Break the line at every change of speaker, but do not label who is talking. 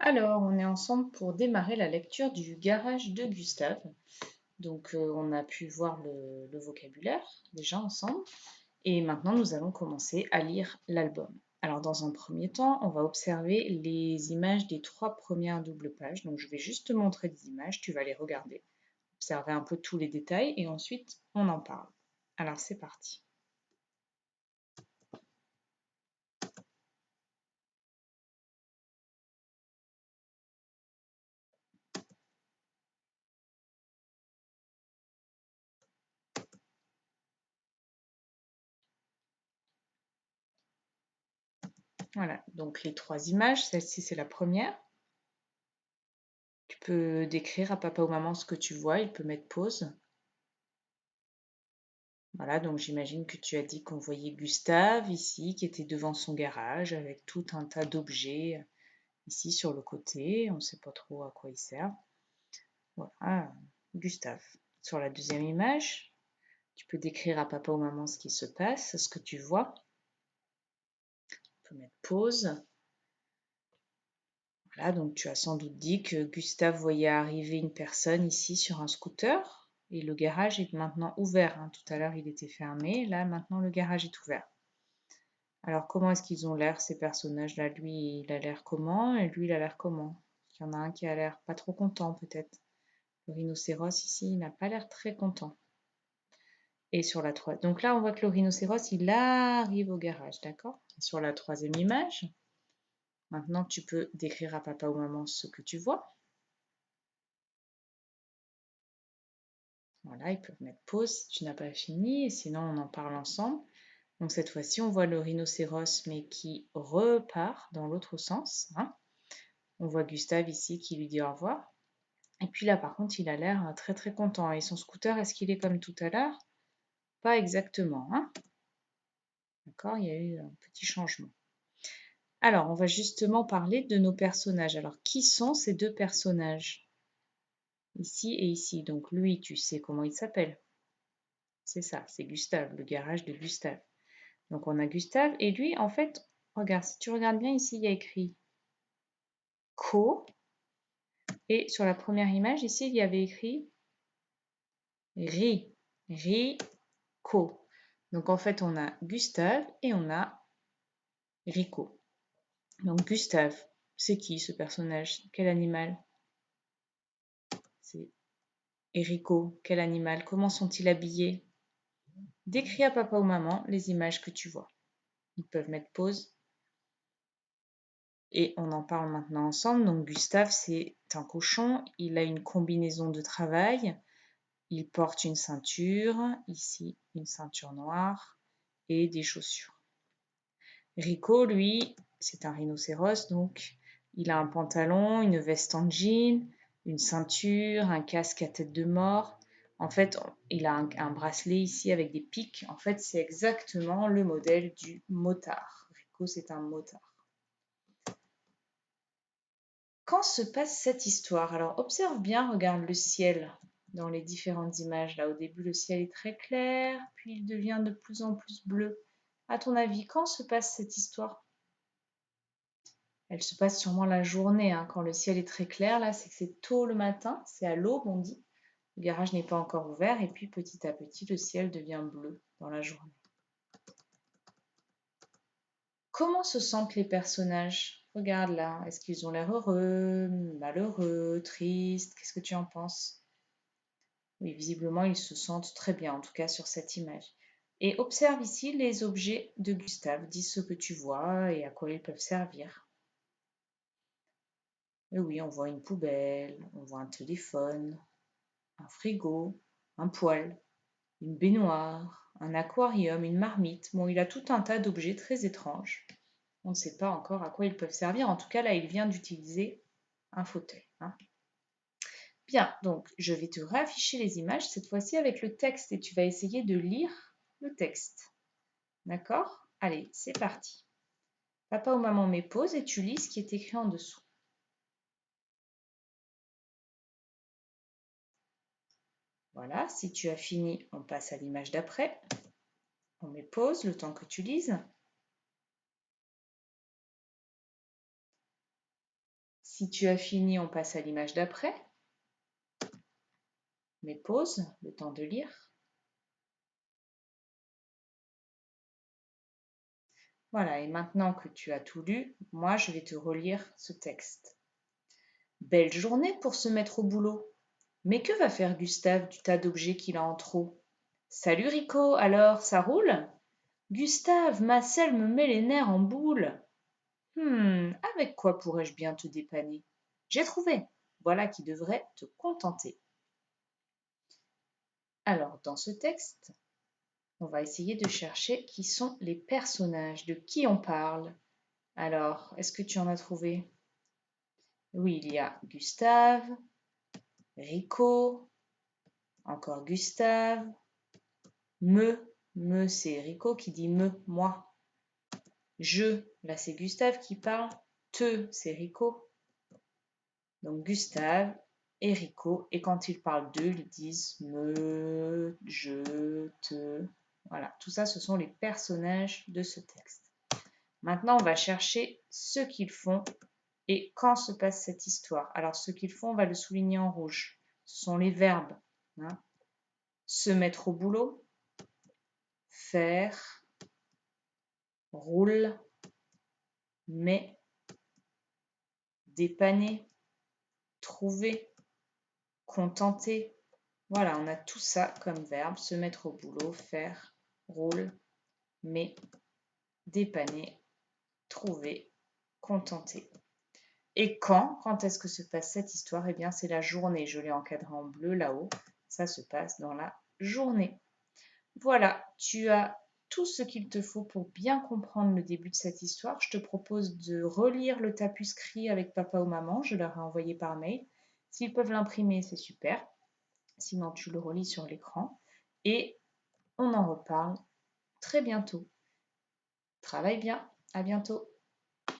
Alors, on est ensemble pour démarrer la lecture du Garage de Gustave. Donc, on a pu voir le vocabulaire déjà ensemble. Et maintenant, nous allons commencer à lire l'album. Alors, dans un premier temps, on va observer les images des 3 premières doubles pages. Donc, je vais juste te montrer des images, tu vas les regarder, observer un peu tous les détails et ensuite, on en parle. Alors, c'est parti. Voilà, donc les 3 images, celle-ci c'est la première. Tu peux décrire à papa ou maman ce que tu vois, il peut mettre pause. Voilà, donc j'imagine que tu as dit qu'on voyait Gustave ici, qui était devant son garage avec tout un tas d'objets ici sur le côté. On ne sait pas trop à quoi ils servent. Voilà, Gustave. Sur la deuxième image, tu peux décrire à papa ou maman ce qui se passe, ce que tu vois. On peut mettre pause. Voilà, donc tu as sans doute dit que Gustave voyait arriver une personne ici sur un scooter. Et le garage est maintenant ouvert, hein. Tout à l'heure, il était fermé. Là, maintenant, le garage est ouvert. Alors, comment est-ce qu'ils ont l'air, ces personnages-là? Lui, il a l'air comment? Et lui, il a l'air comment? Il y en a un qui a l'air pas trop content, peut-être. Le rhinocéros, ici, il n'a pas l'air très content. Et sur la troisième... Donc là, on voit que le rhinocéros, il arrive au garage, d'accord? Sur la troisième image, maintenant, tu peux décrire à papa ou maman ce que tu vois. Voilà, ils peuvent mettre pause si tu n'as pas fini, et sinon, on en parle ensemble. Donc cette fois-ci, on voit le rhinocéros, mais qui repart dans l'autre sens, hein. On voit Gustave ici qui lui dit au revoir. Et puis là, par contre, il a l'air très très content. Et son scooter, est-ce qu'il est comme tout à l'heure? Pas exactement, hein? D'accord, il y a eu un petit changement. Alors, on va justement parler de nos personnages. Alors, qui sont ces deux personnages? Ici et ici. Donc, lui, tu sais comment il s'appelle. C'est ça, c'est Gustave, le garage de Gustave. Donc, on a Gustave. Et lui, en fait, regarde, si tu regardes bien ici, il y a écrit Co. Et sur la première image, ici, il y avait écrit Ri. Rico. Donc en fait, on a Gustave et on a Rico. Donc Gustave, c'est qui ce personnage? Quel animal? C'est Rico. Quel animal? Comment sont-ils habillés? Décris à papa ou maman les images que tu vois. Ils peuvent mettre pause. Et on en parle maintenant ensemble. Donc Gustave, c'est un cochon. Il a une combinaison de travail. Il porte une ceinture, ici une ceinture noire et des chaussures. Rico, lui, c'est un rhinocéros, donc il a un pantalon, une veste en jean, une ceinture, un casque à tête de mort. En fait, il a un bracelet ici avec des pics. En fait, c'est exactement le modèle du motard. Rico, c'est un motard. Quand se passe cette histoire? Alors, observe bien, regarde le ciel dans les différentes images. Là, au début, le ciel est très clair, puis il devient de plus en plus bleu. À ton avis, quand se passe cette histoire? Elle se passe sûrement la journée, hein. Quand le ciel est très clair, là, c'est que c'est tôt le matin, c'est à l'aube, on dit. Le garage n'est pas encore ouvert, et puis petit à petit, le ciel devient bleu dans la journée. Comment se sentent les personnages? Regarde là, est-ce qu'ils ont l'air heureux, malheureux, tristes? Qu'est-ce que tu en penses? Oui, visiblement, ils se sentent très bien, en tout cas sur cette image. Et observe ici les objets de Gustave. Dis ce que tu vois et à quoi ils peuvent servir. Et oui, on voit une poubelle, on voit un téléphone, un frigo, un poêle, une baignoire, un aquarium, une marmite. Bon, il a tout un tas d'objets très étranges. On ne sait pas encore à quoi ils peuvent servir. En tout cas, là, il vient d'utiliser un fauteuil, hein. Bien, donc je vais te réafficher les images, cette fois-ci avec le texte, et tu vas essayer de lire le texte. D'accord? Allez, c'est parti. Papa ou maman met pause et tu lis ce qui est écrit en dessous. Voilà, si tu as fini, on passe à l'image d'après. On met pause le temps que tu lises. Si tu as fini, on passe à l'image d'après. Mais pause, le temps de lire. Voilà, et maintenant que tu as tout lu, moi je vais te relire ce texte. Belle journée pour se mettre au boulot. Mais que va faire Gustave du tas d'objets qu'il a en trop? Salut Rico, alors, ça roule? Gustave, ma selle me met les nerfs en boule. Avec quoi pourrais-je bien te dépanner? J'ai trouvé. Voilà qui devrait te contenter. Alors, dans ce texte, on va essayer de chercher qui sont les personnages, de qui on parle. Alors, est-ce que tu en as trouvé? Oui, il y a Gustave, Rico, encore Gustave, me c'est Rico qui dit moi. Je, là c'est Gustave qui parle, c'est Rico. Donc Gustave et Rico, et quand ils parlent d'eux, ils disent me, je, te. Voilà, tout ça, ce sont les personnages de ce texte. Maintenant, on va chercher ce qu'ils font et quand se passe cette histoire. Alors, ce qu'ils font, on va le souligner en rouge. Ce sont les verbes. Hein. Se mettre au boulot, faire, roule, met, dépanner, trouver, contenter. Voilà, on a tout ça comme verbe. Se mettre au boulot, faire, roule, met, dépanner, trouver, contenter. Et quand est-ce que se passe cette histoire? Eh bien, c'est la journée. Je l'ai encadré en bleu là-haut. Ça se passe dans la journée. Voilà, tu as tout ce qu'il te faut pour bien comprendre le début de cette histoire. Je te propose de relire le tapuscrit avec papa ou maman. Je leur ai envoyé par mail. S'ils peuvent l'imprimer, c'est super. Sinon, tu le relis sur l'écran. Et on en reparle très bientôt. Travaille bien. À bientôt.